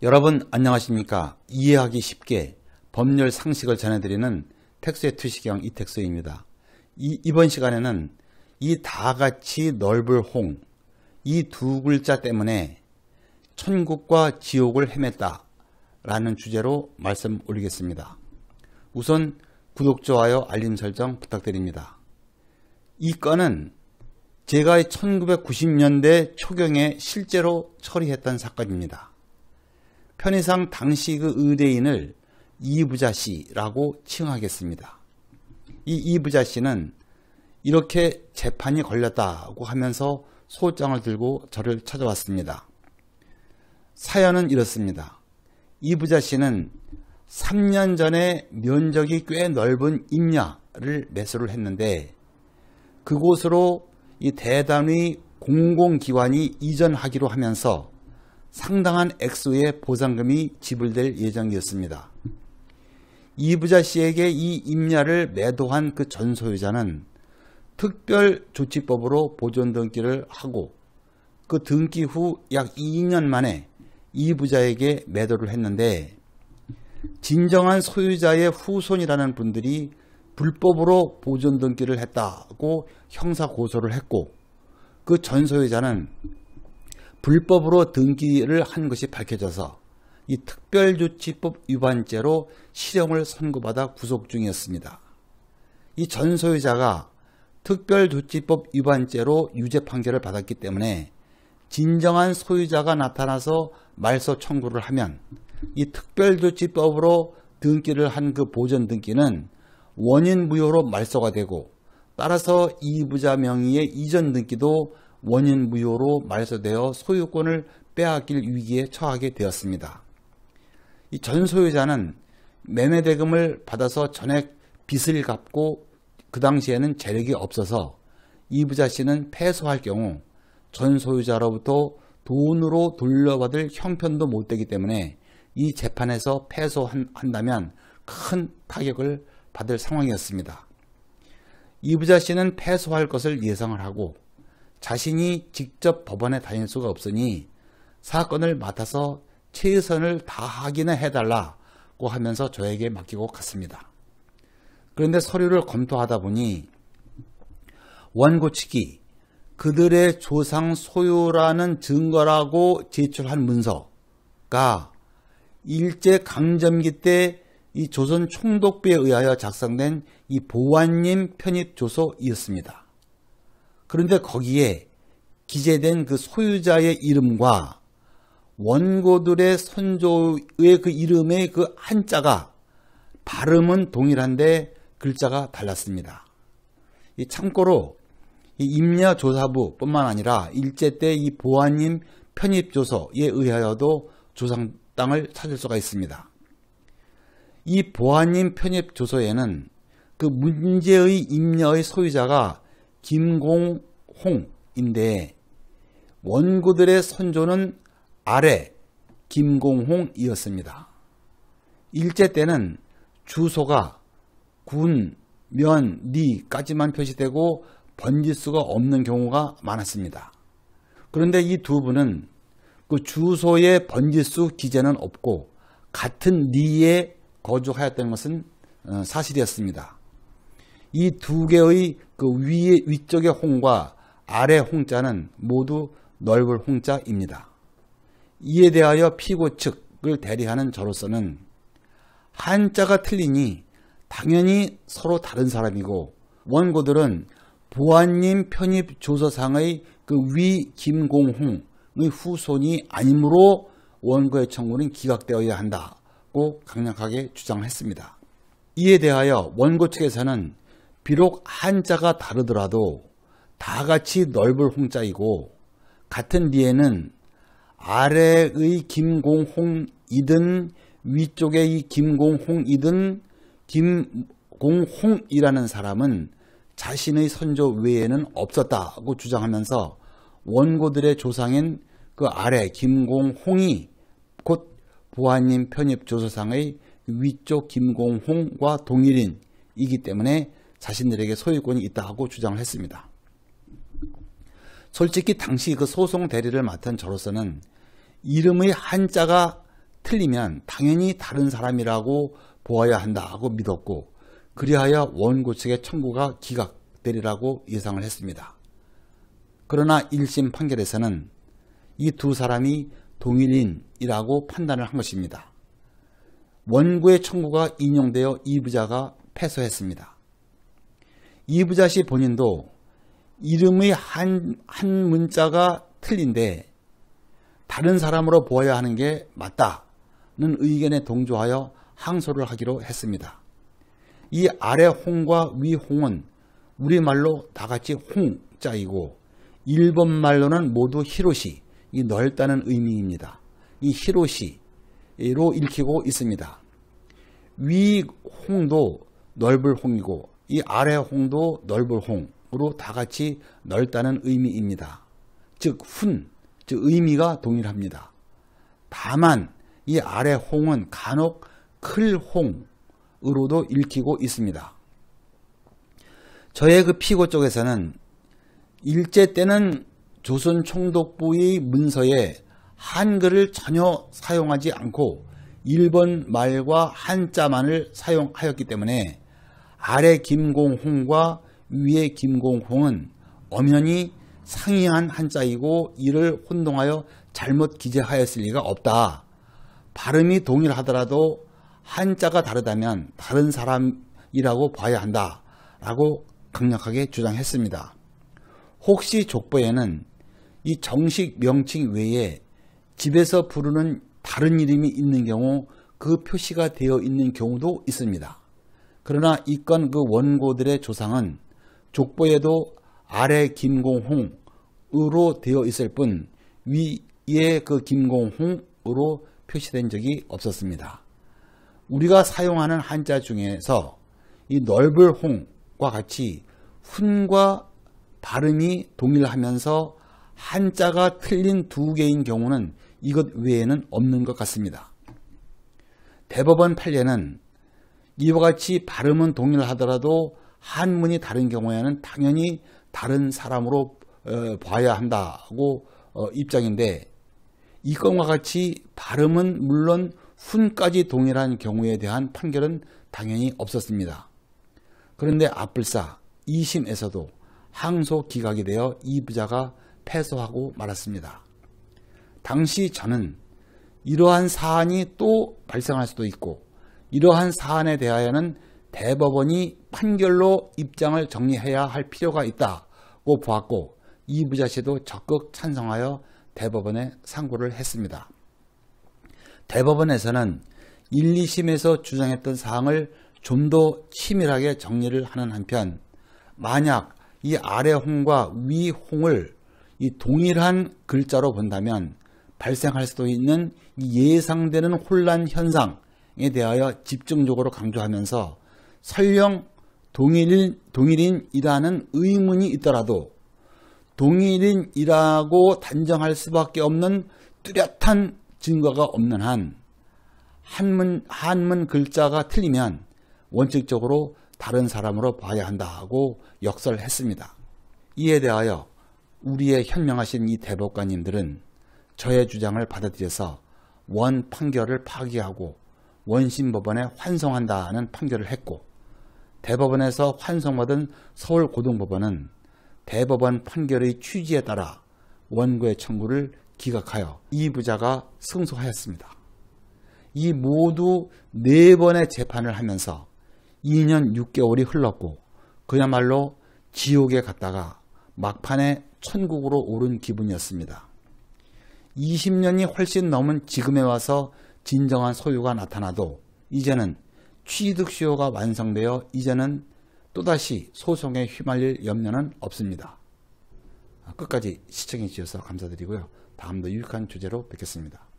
여러분 안녕하십니까? 이해하기 쉽게 법률 상식을 전해드리는 텍스의 투시경 이텍스입니다. 이번 시간에는 이 다같이 넓을 홍, 이 두 글자 때문에 천국과 지옥을 헤맸다 라는 주제로 말씀 올리겠습니다. 우선 구독, 좋아요, 알림 설정 부탁드립니다. 이 건은 제가 1990년대 초경에 실제로 처리했던 사건입니다. 편의상 당시 그 의뢰인을 이부자 씨라고 칭하겠습니다. 이 이부자 씨는 이렇게 재판이 걸렸다고 하면서 소장을 들고 저를 찾아왔습니다. 사연은 이렇습니다. 이부자 씨는 3년 전에 면적이 꽤 넓은 임야를 매수를 했는데 그곳으로 이 대단위 공공기관이 이전하기로 하면서 상당한 액수의 보상금이 지불될 예정이었습니다. 이부자 씨에게 이 임야를 매도한 그 전 소유자는 특별조치법으로 보존 등기를 하고 그 등기 후 약 2년 만에 이부자에게 매도를 했는데 진정한 소유자의 후손이라는 분들이 불법으로 보존 등기를 했다고 형사 고소를 했고 그 전 소유자는 불법으로 등기를 한 것이 밝혀져서 이 특별조치법 위반죄로 실형을 선고받아 구속 중이었습니다. 이 전 소유자가 특별조치법 위반죄로 유죄 판결을 받았기 때문에 진정한 소유자가 나타나서 말소 청구를 하면 이 특별조치법으로 등기를 한 그 보존 등기는 원인 무효로 말소가 되고 따라서 이부자 명의의 이전 등기도 원인 무효로 말소되어 소유권을 빼앗길 위기에 처하게 되었습니다. 이 전 소유자는 매매대금을 받아서 전액 빚을 갚고 그 당시에는 재력이 없어서 이부자 씨는 패소할 경우 전 소유자로부터 돈으로 돌려받을 형편도 못 되기 때문에 이 재판에서 패소한다면 큰 타격을 받을 상황이었습니다. 이부자 씨는 패소할 것을 예상을 하고 자신이 직접 법원에 다닐 수가 없으니 사건을 맡아서 최선을 다하기는 해달라고 하면서 저에게 맡기고 갔습니다. 그런데 서류를 검토하다 보니 원고 측이 그들의 조상 소유라는 증거라고 제출한 문서가 일제강점기 때 이 조선 총독부에 의하여 작성된 이 보안님 편입조서이었습니다. 그런데 거기에 기재된 그 소유자의 이름과 원고들의 선조의 그 이름의 그 한자가 발음은 동일한데 글자가 달랐습니다. 이 참고로 이 임야조사부 뿐만 아니라 일제 때 이 보안님 편입조서에 의하여도 조상 땅을 찾을 수가 있습니다. 이 보안님 편입조서에는 그 문제의 임야의 소유자가 김공홍인데 원고들의 선조는 아래 김공홍이었습니다. 일제 때는 주소가 군, 면, 리까지만 표시되고 번지수가 없는 경우가 많았습니다. 그런데 이 두 분은 그 주소의 번지수 기재는 없고 같은 리에 거주하였다는 것은 사실이었습니다. 이 두 개의 그 위쪽의 홍과 아래 홍자는 모두 넓을 홍자입니다. 이에 대하여 피고 측을 대리하는 저로서는 한자가 틀리니 당연히 서로 다른 사람이고 원고들은 보안님 편입 조서상의 그 위 김공홍의 후손이 아니므로 원고의 청구는 기각되어야 한다고 강력하게 주장을 했습니다. 이에 대하여 원고 측에서는 비록 한자가 다르더라도 다같이 넓을 홍자이고 같은 리에는 아래의 김공홍이든 위쪽의 이 김공홍이든 김공홍이라는 사람은 자신의 선조 외에는 없었다고 주장하면서 원고들의 조상인 그 아래 김공홍이 곧 보안님 편입조서상의 위쪽 김공홍과 동일인이기 때문에 자신들에게 소유권이 있다고 주장을 했습니다. 솔직히 당시 그 소송 대리를 맡은 저로서는 이름의 한자가 틀리면 당연히 다른 사람이라고 보아야 한다고 믿었고, 그리하여 원고 측의 청구가 기각되리라고 예상을 했습니다. 그러나 1심 판결에서는 이 두 사람이 동일인이라고 판단을 한 것입니다. 원고의 청구가 인용되어 이부자가 패소했습니다. 이부자 씨 본인도 이름의 한 문자가 틀린데 다른 사람으로 보아야 하는 게 맞다는 의견에 동조하여 항소를 하기로 했습니다. 이 아래 홍과 위 홍은 우리말로 다같이 홍자이고 일본말로는 모두 히로시, 이 넓다는 의미입니다. 이 히로시로 읽히고 있습니다. 위 홍도 넓을 홍이고 이 아래 홍도 넓을 홍으로 다같이 넓다는 의미입니다. 즉 의미가 동일합니다. 다만 이 아래 홍은 간혹 클 홍으로도 읽히고 있습니다. 저의 그 피고 쪽에서는 일제 때는 조선 총독부의 문서에 한글을 전혀 사용하지 않고 일본 말과 한자만을 사용하였기 때문에 아래 김공홍과 위에 김공홍은 엄연히 상이한 한자이고 이를 혼동하여 잘못 기재하였을 리가 없다. 발음이 동일하더라도 한자가 다르다면 다른 사람이라고 봐야 한다 라고 강력하게 주장했습니다. 혹시 족보에는 이 정식 명칭 외에 집에서 부르는 다른 이름이 있는 경우 그 표시가 되어 있는 경우도 있습니다. 그러나 이 건 그 원고들의 조상은 족보에도 아래 김공홍으로 되어 있을 뿐 위에 그 김공홍으로 표시된 적이 없었습니다. 우리가 사용하는 한자 중에서 이 넓을 홍과 같이 훈과 발음이 동일하면서 한자가 틀린 두 개인 경우는 이것 외에는 없는 것 같습니다. 대법원 판례는 이와 같이 발음은 동일하더라도 한문이 다른 경우에는 당연히 다른 사람으로 봐야 한다고 입장인데, 이 건과 같이 발음은 물론 훈까지 동일한 경우에 대한 판결은 당연히 없었습니다. 그런데 앞불사 2심에서도 항소 기각이 되어 이부자가 패소하고 말았습니다. 당시 저는 이러한 사안이 또 발생할 수도 있고 이러한 사안에 대하여는 대법원이 판결로 입장을 정리해야 할 필요가 있다고 보았고 이부자 씨도 적극 찬성하여 대법원에 상고를 했습니다. 대법원에서는 1, 2심에서 주장했던 사항을 좀 더 치밀하게 정리를 하는 한편, 만약 이 아래 홍과 위 홍을 이 동일한 글자로 본다면 발생할 수도 있는 예상되는 혼란 현상에 대하여 집중적으로 강조하면서 설령 동일인이라는 의문이 있더라도 동일인이라고 단정할 수밖에 없는 뚜렷한 증거가 없는 한 한문 글자가 틀리면 원칙적으로 다른 사람으로 봐야 한다고 역설했습니다. 이에 대하여 우리의 현명하신 이 대법관님들은 저의 주장을 받아들여서 원 판결을 파기하고 원심법원에 환송한다는 판결을 했고, 대법원에서 환송받은 서울고등법원은 대법원 판결의 취지에 따라 원고의 청구를 기각하여 이부자가 승소하였습니다. 이 모두 4번의 재판을 하면서 2년 6개월이 흘렀고 그야말로 지옥에 갔다가 막판에 천국으로 오른 기분이었습니다. 20년이 훨씬 넘은 지금에 와서 진정한 소유가 나타나도 이제는 취득시효가 완성되어 이제는 또다시 소송에 휘말릴 염려는 없습니다. 끝까지 시청해 주셔서 감사드리고요. 다음도 유익한 주제로 뵙겠습니다.